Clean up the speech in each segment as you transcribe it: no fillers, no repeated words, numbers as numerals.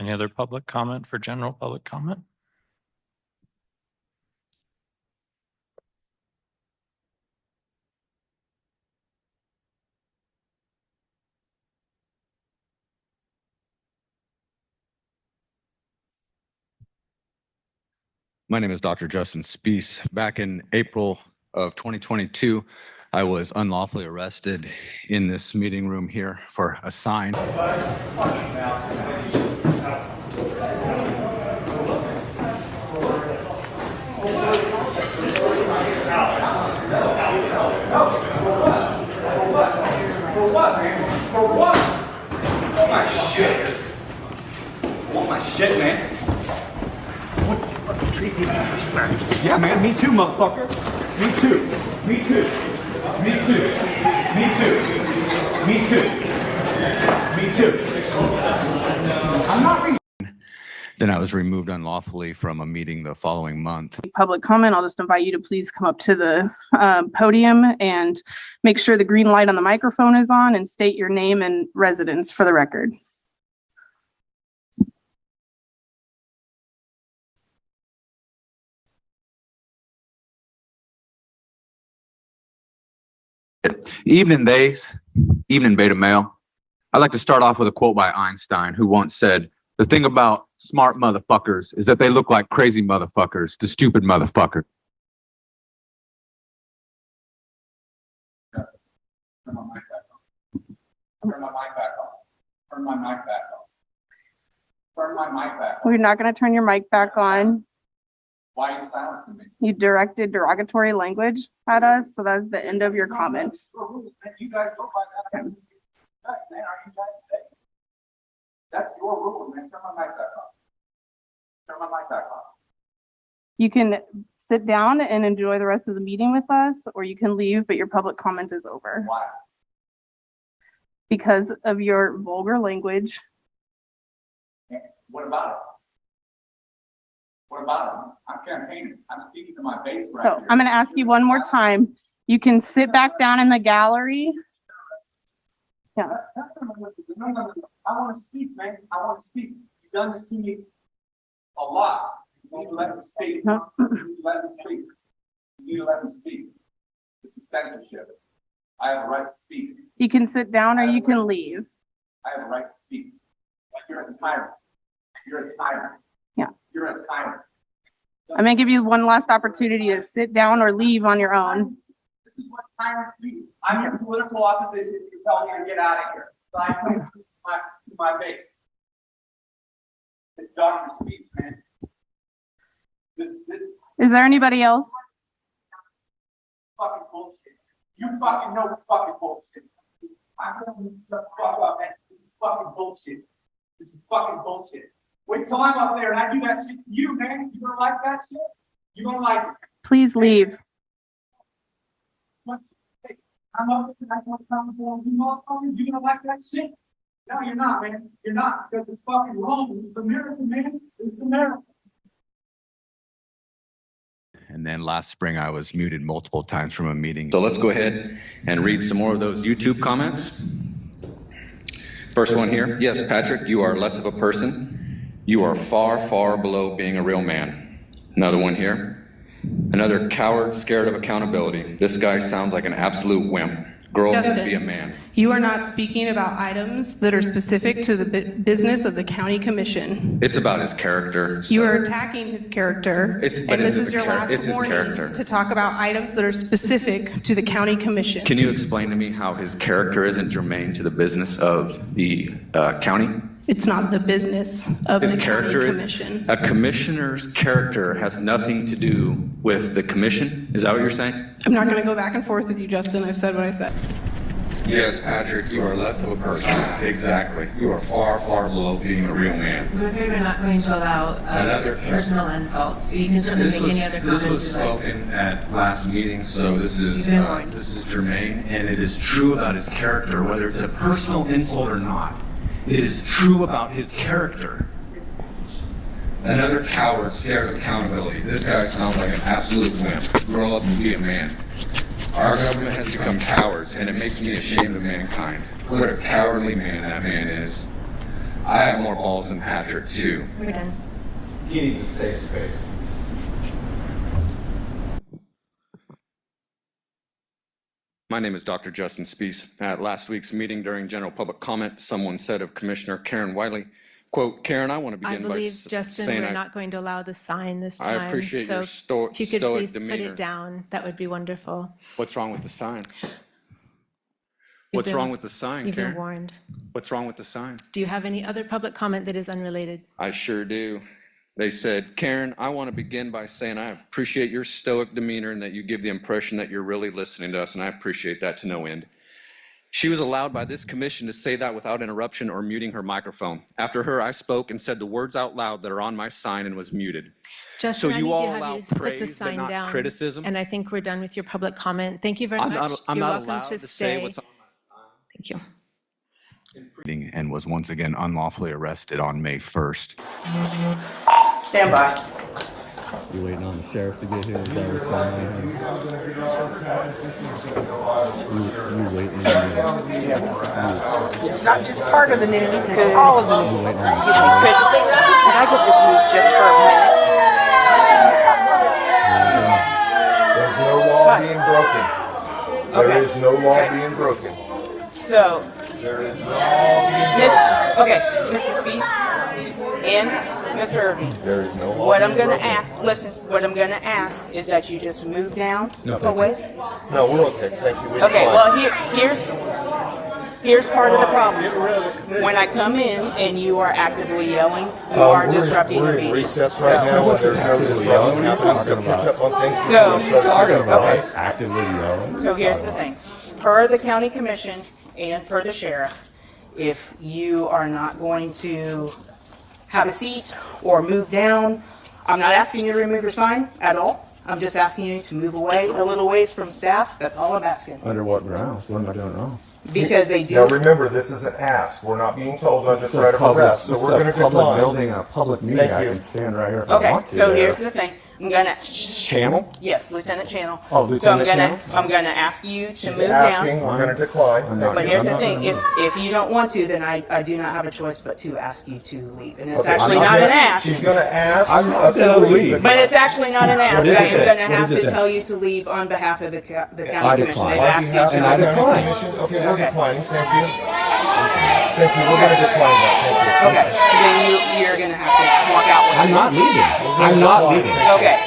Any other public comment for general public comment? My name is Dr. Justin Spees. Back in April of 2022, I was unlawfully arrested in this meeting room here for a sign. For what? Oh my shit. Oh my shit, man. What did you fucking treat me with respect? Yeah, man, me too, motherfucker. Me too. Me too. Me too. Me too. Me too. Me too. I'm not. Then I was removed unlawfully from a meeting the following month. Public comment. I'll just invite you to please come up to the podium and make sure the green light on the microphone is on and state your name and residence for the record. Evening days, evening beta male. I'd like to start off with a quote by Einstein, who once said, "The thing about smart motherfuckers is that they look like crazy motherfuckers to stupid motherfucker." Turn my mic back on. Turn my mic back on. Turn my mic back on. Turn my mic back on. We're not going to turn your mic back on. Why are you silencing me? You directed derogatory language at us, so that's the end of your comment. You guys go by that. Man, are you guys today? That's your rule, man. Turn my mic back on. Turn my mic back on. You can sit down and enjoy the rest of the meeting with us, or you can leave, but your public comment is over. Why? Because of your vulgar language. What about it? What about it? I'm campaigning. I'm speaking to my base right So here. I'm going to ask you one more time. You can sit back down in the gallery. Yeah. No. I want to speak, man. I want to speak. You've done this to me a lot. You need to let me speak. No. You need to let me speak. You need to let me speak. This is censorship. I have a right to speak. You can sit down or you can leave. I have a right to speak. You're a tyrant. You're a tyrant. Yeah. You're a tyrant. I'm going to give you one last opportunity to sit down or leave on your own. This is what tyrants do. I'm your political opposition. You're telling me to get out of here. So I come to my base. It's Dr. Speaks, man. This Is there anybody else? fucking bullshit. You fucking know it's fucking bullshit. I'm gonna shut the fuck up, man. This is fucking bullshit. This is fucking bullshit. Wait till I'm up there and I do that shit to you, man. You gonna like that shit? You gonna like it? Please leave. I'm up there and I want to come for you, motherfucker. You gonna like that shit? No, you're not, man. You're not, because it's fucking wrong. This is America, man. This is America. And then last spring, I was muted multiple times from a meeting. So let's go ahead and read some more of those YouTube comments. First one here. Yes, Patrick, you are less of a person. You are far, far below being a real man. Another one here. Another coward scared of accountability. This guy sounds like an absolute wimp. Grow up and be a man. You are not speaking about items that are specific to the business of the county commission. It's about his character. You are attacking his character, But and this it's is your last his warning character. to talk about items that are specific to the county commission. Can you explain to me how his character isn't germane to the business of the county? It's not the business of His the county character, commission. a commissioner's character has nothing to do with the commission? Is that what you're saying? I'm not going to go back and forth with you, Justin. I've said what I said. Yes, Patrick, you are less of a person. Exactly. You are far, far below being a real man. I'm afraid we're not going to allow personal insults. You can certainly make any other comments. This was spoken at last meeting, so this is germane, and it is true about his character, whether it's a personal insult or not. It is true about his character. Another coward scared of accountability. This guy sounds like an absolute wimp. Grow up and be a man. Our government has become cowards, and it makes me ashamed of mankind. What a cowardly man that man is. I have more balls than Patrick, too. We're done. He needs a safe space. My name is Dr. Justin Spees. At last week's meeting during general public comment, someone said of Commissioner Karen Wiley, quote, "Karen, I want to I begin by believe, Justin, saying we're not going to allow the sign this I time. appreciate your So if you could stoic please put demeanor. it down, that would be wonderful. What's wrong with the sign? You've What's been- wrong with the sign, You've been Karen? warned. What's wrong with the sign? Do you have any other public comment that is unrelated? I sure do. They said, "Karen, I want to begin by saying I appreciate your stoic demeanor and that you give the impression that you're really listening to us, and I appreciate that to no end." She was allowed by this commission to say that without interruption or muting her microphone. After her, I spoke and said the words out loud that are on my sign and was muted. Justin, I you need all to allow have you to put the praise, but sign not down. criticism? And I think we're done with your public comment. Thank you very I'm much. not You're allowed welcome to say stay. what's on Thank you. and was once again unlawfully arrested on May 1st. Stand by. You waiting on the sheriff to get here? Is that what's going on here? You waiting on It's not just part of the news, it's all of the news. Excuse me, could I get this moved just for a minute? There's no law being broken. There Okay. is no law being broken. So, There is no law being Mr. Spees and Mr. Irving, There is no law what I'm being gonna broken. ask, listen, what I'm gonna ask is that you just move down No, a thank you. ways. No, we're okay. Thank you. We Okay, decline. well, here's part of the problem. When I come in and you are actively yelling, you are disrupting the We're in meeting. recess right now, and there's no disruption happening, so catch up on things. So- before we start to Okay. discuss. actively yelling? So here's the thing. Per the county commission and per the sheriff, if you are not going to have a seat or move down, I'm not asking you to remove your sign at all. I'm just asking you to move away a little ways from staff. That's all I'm asking. Under what grounds? What am I doing wrong? Because they Now, do. remember, this is an ask. We're not being told under threat of arrest, so we're going to Public decline. building, a public meeting. Thank I you. can stand right here if I Okay, want to. so there. here's the thing. I'm gonna, Channel? yes, Lieutenant Channel. Oh, Lieutenant Channel? I'm gonna ask you to She's move asking, down. we're going to decline. I'm Thank But you. here's the I'm thing, not- if you don't want to, then I do not have a choice but to ask you to leave. And it's Okay, actually she's not gonna- an ask. She's going to ask I'm not us to gonna leave. leave. But it's actually not an ask. What is I it am then? gonna What have is it to then? tell you to leave on behalf of the I county commission. decline. They've On asked you behalf of And I the county decline. commission, okay, we're Okay. declining. Thank you. Thank you. We're going to decline that. Thank you. Okay, then you're gonna have to walk out with I'm not leaving. I'm not leaving. Okay,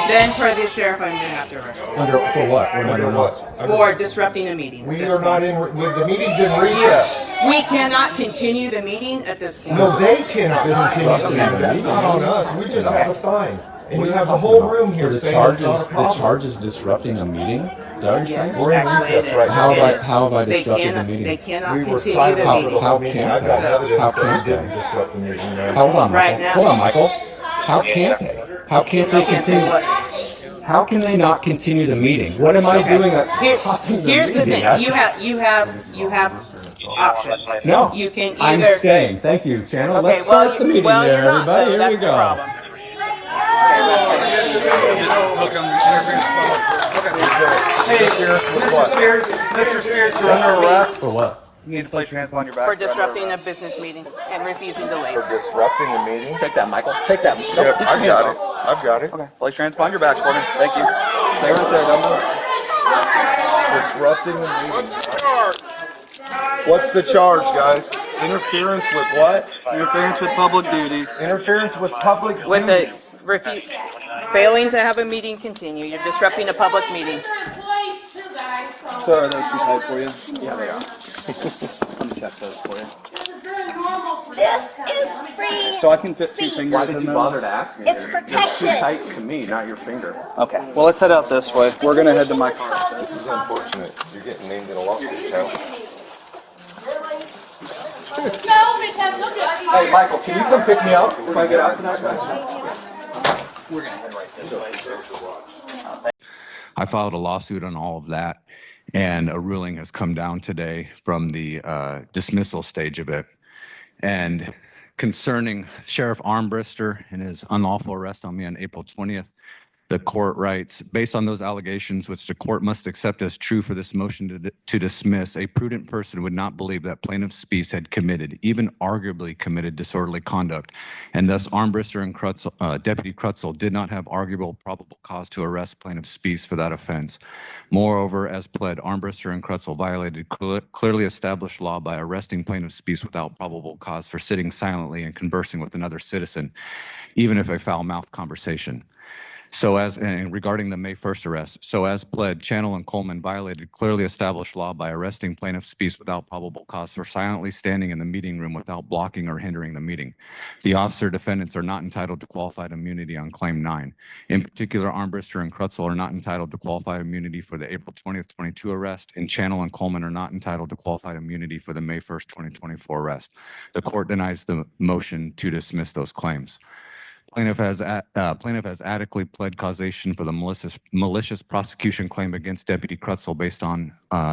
then for the sheriff, I'm gonna have to arrest you Under, for what? What am I Under doing what? wrong? for disrupting a meeting. at We this are not point. the meeting's in recess. We cannot continue the meeting at this point. No, they cannot This is continue. disrupting the That's meeting. not on us. We just have a sign. And What you are have the talking whole about? room So here the saying charge it's not is a problem. the charge is disrupting a meeting. Is that what you're Yes, saying? We're in actually, recess it right is. now. How have I It is. how have I They disrupted the cannot- meeting? They cannot We were continue silent the for the meeting. whole meeting. can't I've got they? evidence How that we can't didn't they? disrupt the meeting. man. Hold on, Right Michael. now- Hold on, Michael. How can't they? How can't they continue? How can they not continue the meeting? What am I doing? Stopping Here's the meeting? thing, you have options. No, You can I'm either. staying. Thank you, channel. Okay, Let's well, start the meeting well, there, you're not, everybody. though. Here we That's the go. problem. Mr. Spears, you're under arrest. For what? You need to place your hands behind your back. For disrupting a business meeting and refusing to leave. For disrupting the meeting. Take that, Michael. Take that. Yep, I've got it. I've got it. Okay. Place your hands behind your back for me. Thank you. Stay right there. Don't move. Disrupting the meeting. What's the charge, guys? Interference with what? Interference with public duties. Interference with public With duties. the failing to have a meeting continue, you're disrupting a public meeting. So are those too tight for you? Yeah, they are. Let me check those for you. This is free. So I can fit two fingers Why did in you there. bother to ask me? It's Too protected. tight to me, not your finger. Okay. Well, let's head out this way. We're gonna head to my car. This is unfortunate. You're getting named in a lawsuit, child. Hey, Michael, can you come pick me up if I get out tonight? I filed a lawsuit on all of that, and a ruling has come down today from the dismissal stage of it. And concerning Sheriff Armbrister and his unlawful arrest on me on April 20th, The court writes, based on those allegations, which the court must accept as true for this motion to dismiss, a prudent person would not believe that plaintiff Spees had committed, even arguably committed disorderly conduct, and thus Armbruster and Deputy Crutzel did not have arguable probable cause to arrest plaintiff Spees for that offense. Moreover, as pled, Armbruster and Crutzel violated clearly established law by arresting plaintiff Spees without probable cause for sitting silently and conversing with another citizen, even if a foul-mouthed conversation. So as, and regarding the May 1st arrest, so as pled, Channel and Coleman violated clearly established law by arresting plaintiff Spees without probable cause for silently standing in the meeting room without blocking or hindering the meeting. The officer defendants are not entitled to qualified immunity on Claim 9. In particular, Armbruster and Crutzel are not entitled to qualified immunity for the April 20th, 22 arrest, and Channel and Coleman are not entitled to qualified immunity for the May 1st, 2024 arrest. The court denies the motion to dismiss those claims. Plaintiff has adequately pled causation for the malicious prosecution claim against Deputy Crutzel based on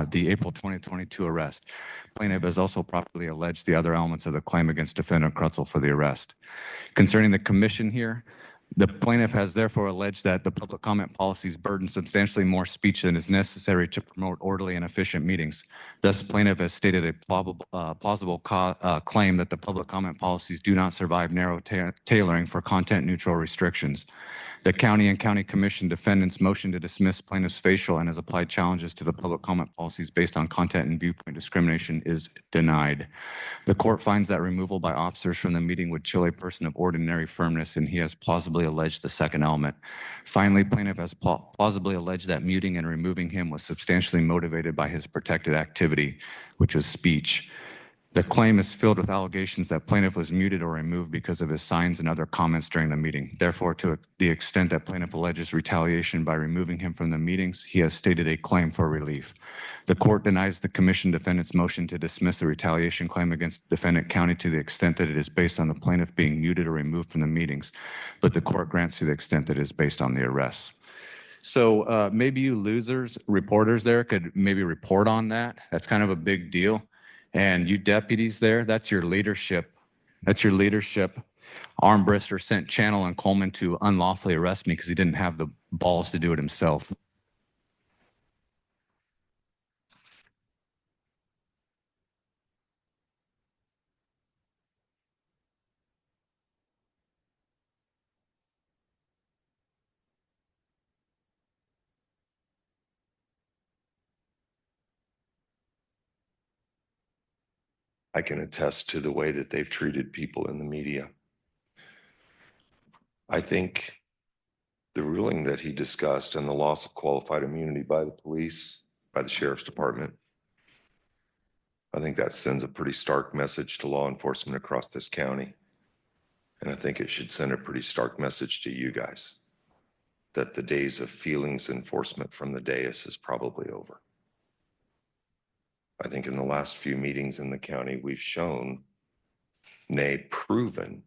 the April 2022 arrest. Plaintiff has also properly alleged the other elements of the claim against Defendant Crutzel for the arrest. Concerning the commission here, the plaintiff has therefore alleged that the public comment policies burden substantially more speech than is necessary to promote orderly and efficient meetings. Thus, plaintiff has stated a plausible claim that the public comment policies do not survive narrow tailoring for content-neutral restrictions. The county and county commission defendants motion to dismiss plaintiff's facial and has applied challenges to the public comment policies based on content and viewpoint discrimination is denied. The court finds that removal by officers from the meeting would chill a person of ordinary firmness, and he has plausibly alleged the second element. Finally, plaintiff has plausibly alleged that muting and removing him was substantially motivated by his protected activity, which was speech. The claim is filled with allegations that plaintiff was muted or removed because of his signs and other comments during the meeting. Therefore, to the extent that plaintiff alleges retaliation by removing him from the meetings, he has stated a claim for relief. The court denies the commission defendant's motion to dismiss the retaliation claim against defendant county to the extent that it is based on the plaintiff being muted or removed from the meetings, but the court grants to the extent that it is based on the arrests. So maybe you losers, reporters there could maybe report on that. That's kind of a big deal. And you deputies there, that's your leadership. That's your leadership. Armbruster sent Channel and Coleman to unlawfully arrest me because he didn't have the balls to do it himself. I can attest to the way that they've treated people in the media. I think the ruling that he discussed and the loss of qualified immunity by the police, by the sheriff's department, I think that sends a pretty stark message to law enforcement across this county. And I think it should send a pretty stark message to you guys that the days of feelings enforcement from the dais is probably over. I think in the last few meetings in the county, we've shown, nay, proven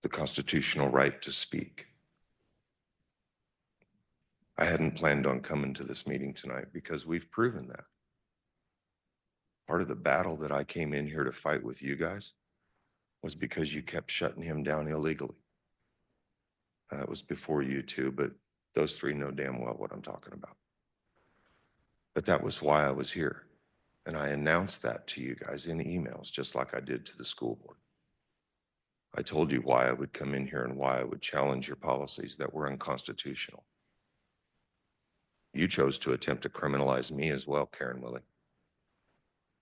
the constitutional right to speak. I hadn't planned on coming to this meeting tonight because we've proven that. Part of the battle that I came in here to fight with you guys was because you kept shutting him down illegally. That was before you two, but those three know damn well what I'm talking about. But that was why I was here. And I announced that to you guys in emails, just like I did to the school board. I told you why I would come in here and why I would challenge your policies that were unconstitutional. You chose to attempt to criminalize me as well, Karen Willie.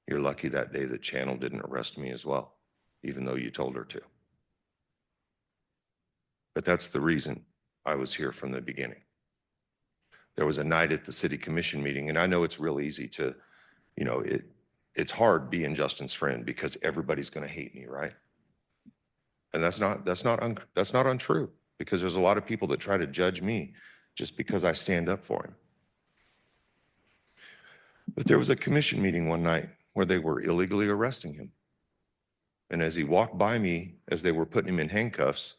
You're lucky that day that Channel didn't arrest me as well, even though you told her to. But that's the reason I was here from the beginning. There was a night at the city commission meeting, and I know it's real easy to, you know, it's hard being Justin's friend because everybody's going to hate me, right? And that's not untrue, because there's a lot of people that try to judge me just because I stand up for him. But there was a commission meeting one night where they were illegally arresting him. And as he walked by me, as they were putting him in handcuffs,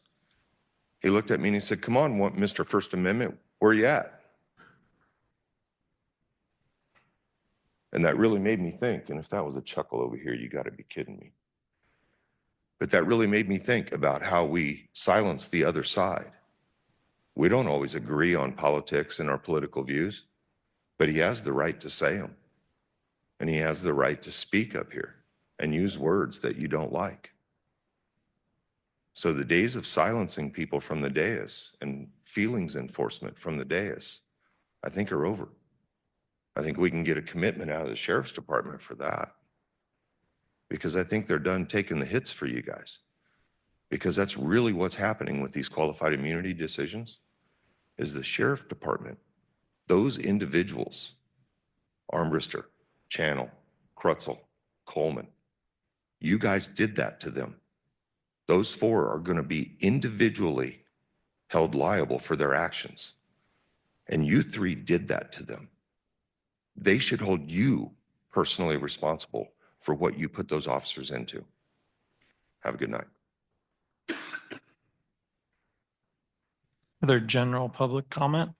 he looked at me and he said, "Come on, Mr. First Amendment, where are you at?" And that really made me think, and if that was a chuckle over here, you got to be kidding me. But that really made me think about how we silence the other side We don't always agree on politics and our political views, but he has the right to say them. And he has the right to speak up here and use words that you don't like. So the days of silencing people from the dais and feelings enforcement from the dais, I think are over. I think we can get a commitment out of the sheriff's department for that. Because I think they're done taking the hits for you guys. Because that's really what's happening with these qualified immunity decisions, is the sheriff department, those individuals, Armbruster, Channel, Crutzel, Coleman, you guys did that to them. Those four are going to be individually held liable for their actions. And you three did that to them. They should hold you personally responsible for what you put those officers into. Have a good night. Other general public comment?